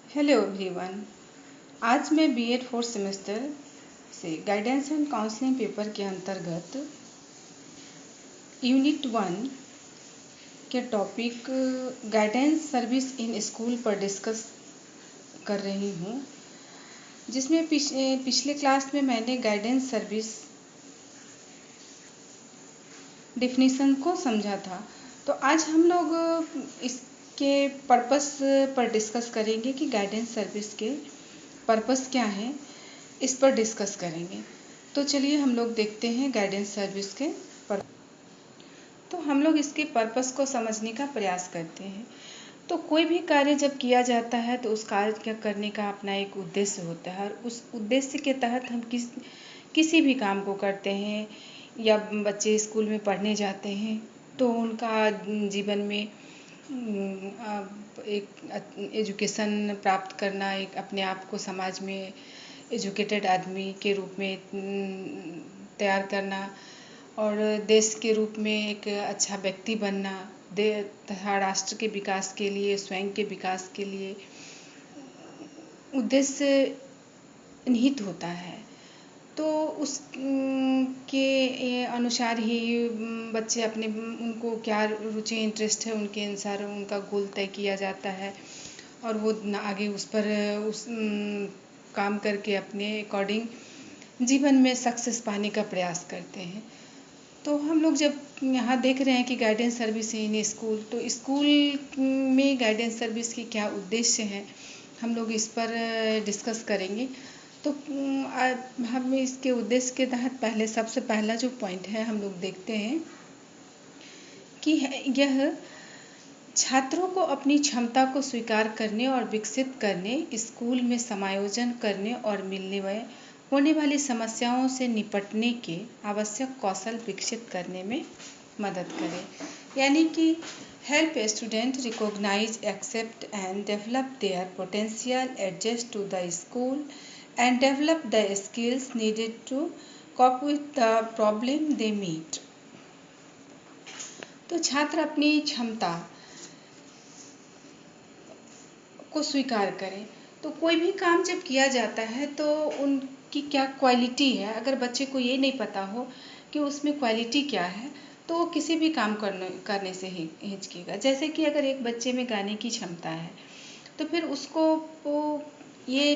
Hello everyone. आज मैं BEd fourth semester से गाइडेंस एंड काउंसलिंग पेपर के अंतर्गत यूनिट 1 के topic guidance service in school पर डिस्कस कर रही हूँ, जिसमें पिछले क्लास में मैंने गाइडेंस सर्विस डेफिनेशन को समझा था। तो आज हम लोग इसके पर्पस पर डिस्कस करेंगे कि गाइडेंस सर्विस के पर्पस क्या है, इस पर डिस्कस करेंगे। तो चलिए हम लोग देखते हैं गाइडेंस सर्विस के तो हम लोग इसके पर्पस को समझने का प्रयास करते हैं। तो कोई भी कार्य जब किया जाता है तो उस कार्य करने का अपना एक उद्देश्य होता है, और उस उद्देश्य के तहत हम किसी भी काम को करते हैं। या बच्चे स्कूल में पढ़ने जाते हैं तो उनका जीवन में एक एजुकेशन प्राप्त करना, एक अपने आप को समाज में एजुकेटेड आदमी के रूप में तैयार करना और देश के रूप में एक अच्छा व्यक्ति बनना, तथा राष्ट्र के विकास के लिए, स्वयं के विकास के लिए उद्देश्य निहित होता है। तो उस के अनुसार ही बच्चे अपने उनको क्या रुचि इंटरेस्ट है उनके अनुसार उनका गोल तय किया जाता है, और वो आगे उस पर काम करके अपने अकॉर्डिंग जीवन में सक्सेस पाने का प्रयास करते हैं। तो हम लोग जब यहाँ देख रहे हैं कि गाइडेंस सर्विस इन स्कूल, तो स्कूल में गाइडेंस सर्विस की क्या उद्देश्य हैं, हम लोग इस पर डिस्कस करेंगे। तो हम इसके उद्देश्य के तहत सबसे पहला जो पॉइंट है हम लोग देखते हैं कि यह छात्रों को अपनी क्षमता को स्वीकार करने और विकसित करने, स्कूल में समायोजन करने और होने वाली समस्याओं से निपटने के आवश्यक कौशल विकसित करने में मदद करें। यानी कि help student recognise, accept and develop their potential, adjust to the school and develop the skills needed to cope with the problem they meet। तो छात्र अपनी क्षमता को स्वीकार करें। तो कोई भी काम जब किया जाता है तो उनकी क्या क्वालिटी है, अगर बच्चे को ये नहीं पता हो कि उसमें क्वालिटी क्या है तो वो किसी भी काम करने से ही हिचकेगा। जैसे कि अगर एक बच्चे में गाने की क्षमता है तो फिर उसको वो ये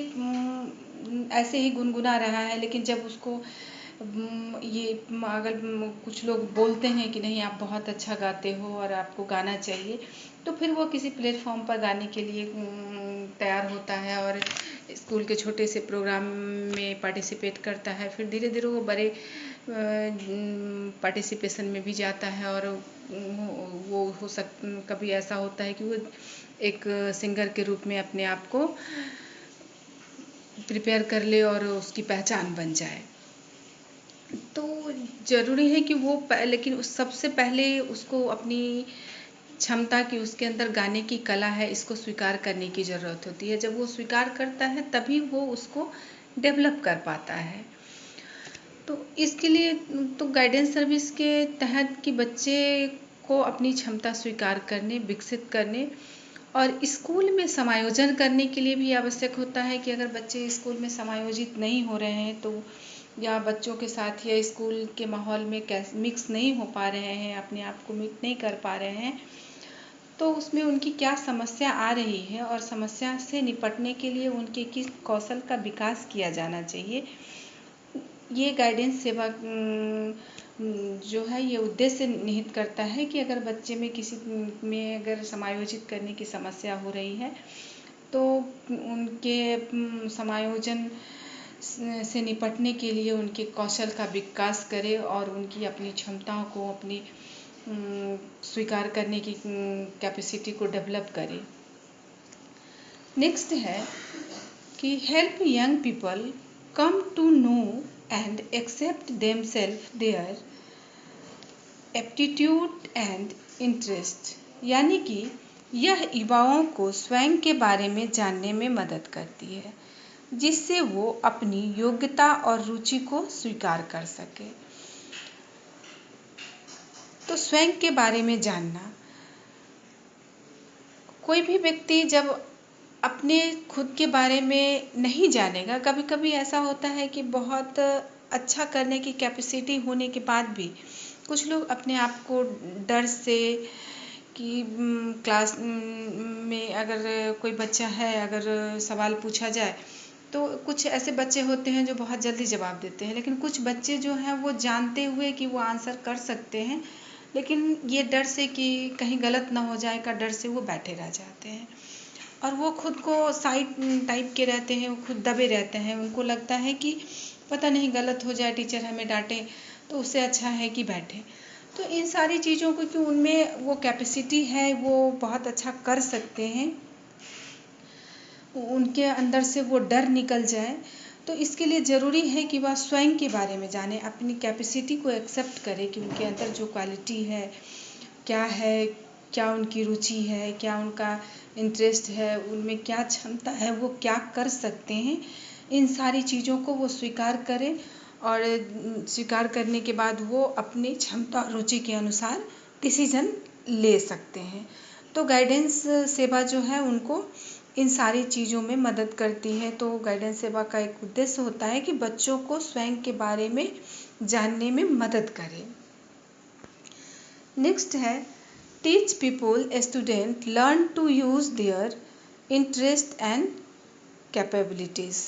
ऐसे ही गुनगुना रहा है, लेकिन जब उसको ये अगर कुछ लोग बोलते हैं कि नहीं आप बहुत अच्छा गाते हो और आपको गाना चाहिए, तो फिर वो किसी प्लेटफॉर्म पर गाने के लिए तैयार होता है और स्कूल के छोटे से प्रोग्राम में पार्टिसिपेट करता है। फिर धीरे धीरे वो बड़े पार्टिसिपेशन में भी जाता है, और वो कभी ऐसा होता है कि वो एक सिंगर के रूप में अपने आप को प्रिपेयर कर ले और उसकी पहचान बन जाए। तो ज़रूरी है कि वो लेकिन सबसे पहले उसको अपनी क्षमता की, उसके अंदर गाने की कला है, इसको स्वीकार करने की ज़रूरत होती है। जब वो स्वीकार करता है तभी वो उसको डेवलप कर पाता है। तो इसके लिए तो गाइडेंस सर्विस के तहत कि बच्चे को अपनी क्षमता स्वीकार करने, विकसित करने और स्कूल में समायोजन करने के लिए भी आवश्यक होता है कि अगर बच्चे स्कूल में समायोजित नहीं हो रहे हैं तो, या बच्चों के साथ या स्कूल के माहौल में मिक्स नहीं हो पा रहे हैं, अपने आप को मीट नहीं कर पा रहे हैं, तो उसमें उनकी क्या समस्या आ रही है और समस्या से निपटने के लिए उनके किस कौशल का विकास किया जाना चाहिए। ये गाइडेंस सेवा जो है ये उद्देश्य निहित करता है कि अगर बच्चे में किसी में अगर समायोजित करने की समस्या हो रही है तो उनके समायोजन से निपटने के लिए उनके कौशल का विकास करे और उनकी अपनी क्षमताओं को अपनी स्वीकार करने की कैपेसिटी को डेवलप करे। नेक्स्ट है कि help young people come to know and accept themselves, their aptitude and interest. यानी कि यह युवाओं को स्वयं के बारे में जानने में मदद करती है, जिससे वो अपनी योग्यता और रुचि को स्वीकार कर सके। तो स्वयं के बारे में जानना, कोई भी व्यक्ति जब अपने खुद के बारे में नहीं जानेगा। कभी कभी ऐसा होता है कि बहुत अच्छा करने की कैपेसिटी होने के बाद भी कुछ लोग अपने आप को डर से कि क्लास में अगर कोई बच्चा है, अगर सवाल पूछा जाए तो कुछ ऐसे बच्चे होते हैं जो बहुत जल्दी जवाब देते हैं, लेकिन कुछ बच्चे जो हैं वो जानते हुए कि वो आंसर कर सकते हैं, लेकिन ये डर से कि कहीं गलत ना हो जाए का डर से वो बैठे रह जाते हैं और वो खुद को साइड टाइप के रहते हैं, वो खुद दबे रहते हैं। उनको लगता है कि पता नहीं गलत हो जाए, टीचर हमें डांटे, तो उससे अच्छा है कि बैठे। तो इन सारी चीज़ों को कि उनमें वो कैपेसिटी है, वो बहुत अच्छा कर सकते हैं, उनके अंदर से वो डर निकल जाए, तो इसके लिए ज़रूरी है कि वह स्वयं के बारे में जाने, अपनी कैपेसिटी को एक्सेप्ट करें कि उनके अंदर जो क्वालिटी है, क्या उनकी रुचि है, क्या उनका इंटरेस्ट है, उनमें क्या क्षमता है, वो क्या कर सकते हैं। इन सारी चीज़ों को वो स्वीकार करें और स्वीकार करने के बाद वो अपनी क्षमता और रुचि के अनुसार डिसीजन ले सकते हैं। तो गाइडेंस सेवा जो है उनको इन सारी चीज़ों में मदद करती है। तो गाइडेंस सेवा का एक उद्देश्य होता है कि बच्चों को स्वयं के बारे में जानने में मदद करे। नेक्स्ट है teach people student learn to use their interest and capabilities,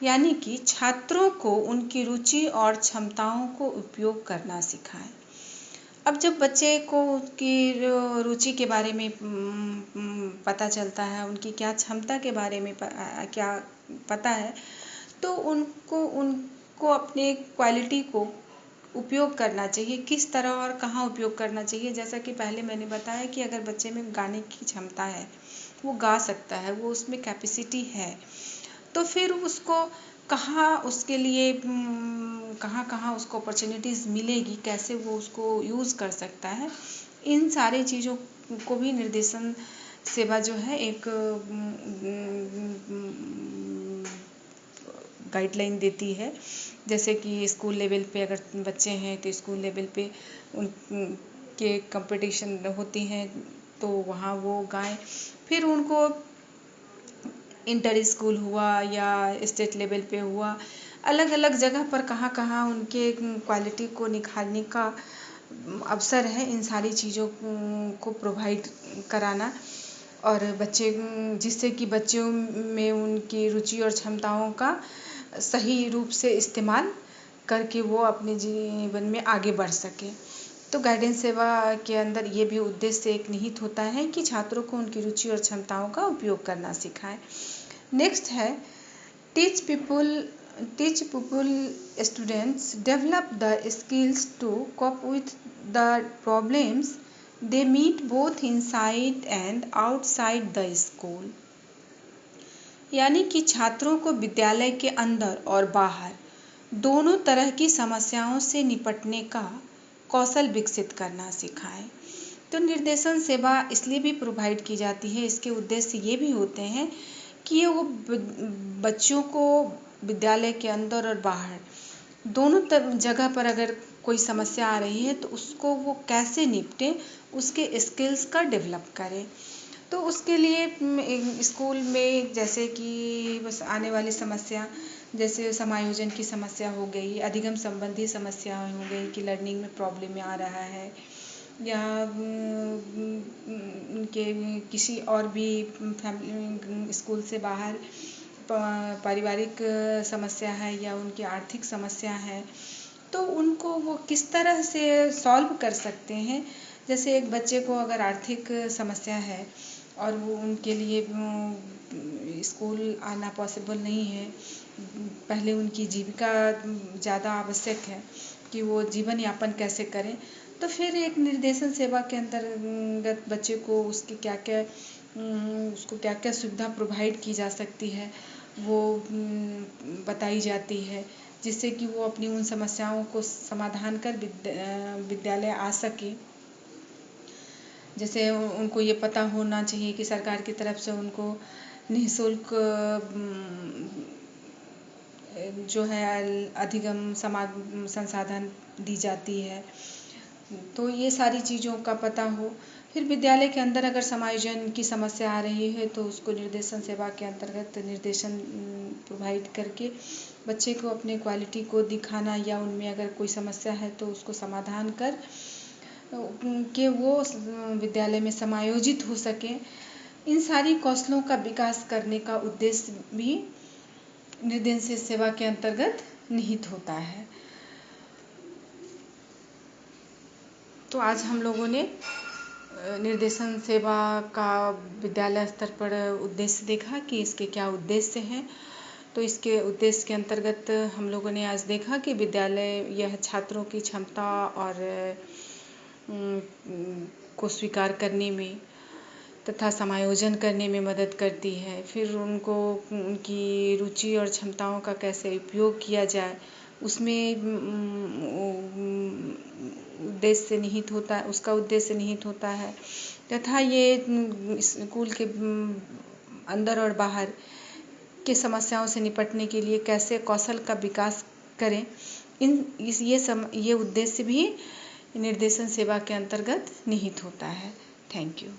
यानी कि छात्रों को उनकी रुचि और क्षमताओं को उपयोग करना सिखाएं। अब जब बच्चे को उसकी रुचि के बारे में पता चलता है, उनकी क्या क्षमता के बारे में क्या पता है, तो उनको उनको अपने क्वालिटी को उपयोग करना चाहिए। किस तरह और कहाँ उपयोग करना चाहिए, जैसा कि पहले मैंने बताया कि अगर बच्चे में गाने की क्षमता है, वो गा सकता है, वो उसमें कैपेसिटी है, तो फिर उसको कहाँ उसके लिए कहाँ कहाँ उसको अपॉर्चुनिटीज़ मिलेगी, कैसे वो उसको यूज़ कर सकता है, इन सारी चीज़ों को भी निर्देशन सेवा जो है एक गाइडलाइन देती है। जैसे कि स्कूल लेवल पे अगर बच्चे हैं तो स्कूल लेवल पे उनके कंपटीशन होती हैं तो वहाँ वो गाएं, फिर उनको इंटर स्कूल हुआ या स्टेट लेवल पे हुआ, अलग अलग जगह पर कहाँ कहाँ उनके क्वालिटी को निखारने का अवसर है। इन सारी चीज़ों को प्रोवाइड कराना और बच्चे जिससे कि बच्चों में उनकी रुचि और क्षमताओं का सही रूप से इस्तेमाल करके वो अपने जीवन में आगे बढ़ सके। तो गाइडेंस सेवा के अंदर ये भी उद्देश्य एक निहित होता है कि छात्रों को उनकी रुचि और क्षमताओं का उपयोग करना सिखाएं। नेक्स्ट है teach people students develop the skills to cope with the problems they meet both inside and outside the school, यानी कि छात्रों को विद्यालय के अंदर और बाहर दोनों तरह की समस्याओं से निपटने का कौशल विकसित करना सिखाएं। तो निर्देशन सेवा इसलिए भी प्रोवाइड की जाती है, इसके उद्देश्य ये भी होते हैं कि वो बच्चों को विद्यालय के अंदर और बाहर दोनों जगह पर अगर कोई समस्या आ रही है तो उसको वो कैसे निपटें, उसके स्किल्स का डेवलप करें। तो उसके लिए स्कूल में जैसे कि बस आने वाली समस्या, जैसे समायोजन की समस्या हो गई, अधिगम संबंधी समस्याएं हो गई कि लर्निंग में प्रॉब्लम आ रहा है, या उनके किसी और भी फैमिली स्कूल से बाहर पारिवारिक समस्या है या उनकी आर्थिक समस्या है, तो उनको वो किस तरह से सॉल्व कर सकते हैं। जैसे एक बच्चे को अगर आर्थिक समस्या है और वो उनके लिए स्कूल आना पॉसिबल नहीं है, पहले उनकी जीविका ज़्यादा आवश्यक है कि वो जीवन यापन कैसे करें, तो फिर एक निर्देशन सेवा के अंतर्गत बच्चे को उसको क्या क्या सुविधा प्रोवाइड की जा सकती है वो बताई जाती है, जिससे कि वो अपनी उन समस्याओं को समाधान कर विद्यालय आ सके। जैसे उनको ये पता होना चाहिए कि सरकार की तरफ से उनको निःशुल्क जो है अधिगम संसाधन दी जाती है, तो ये सारी चीज़ों का पता हो। फिर विद्यालय के अंदर अगर समायोजन की समस्या आ रही है तो उसको निर्देशन सेवा के अंतर्गत निर्देशन प्रोवाइड करके बच्चे को अपने क्वालिटी को दिखाना, या उनमें अगर कोई समस्या है तो उसको समाधान कर कि वो विद्यालय में समायोजित हो सकें। इन सारी कौशलों का विकास करने का उद्देश्य भी निर्देशन सेवा के अंतर्गत निहित होता है। तो आज हम लोगों ने निर्देशन सेवा का विद्यालय स्तर पर उद्देश्य देखा कि इसके क्या उद्देश्य हैं। तो इसके उद्देश्य के अंतर्गत हम लोगों ने आज देखा कि विद्यालय यह छात्रों की क्षमता और को स्वीकार करने में तथा समायोजन करने में मदद करती है। फिर उनको उनकी रुचि और क्षमताओं का कैसे उपयोग किया जाए उसमें उद्देश्य निहित होता है, उसका उद्देश्य निहित होता है। तथा ये स्कूल के अंदर और बाहर के समस्याओं से निपटने के लिए कैसे कौशल का विकास करें, ये उद्देश्य भी निर्देशन सेवा के अंतर्गत निहित होता है। Thank you.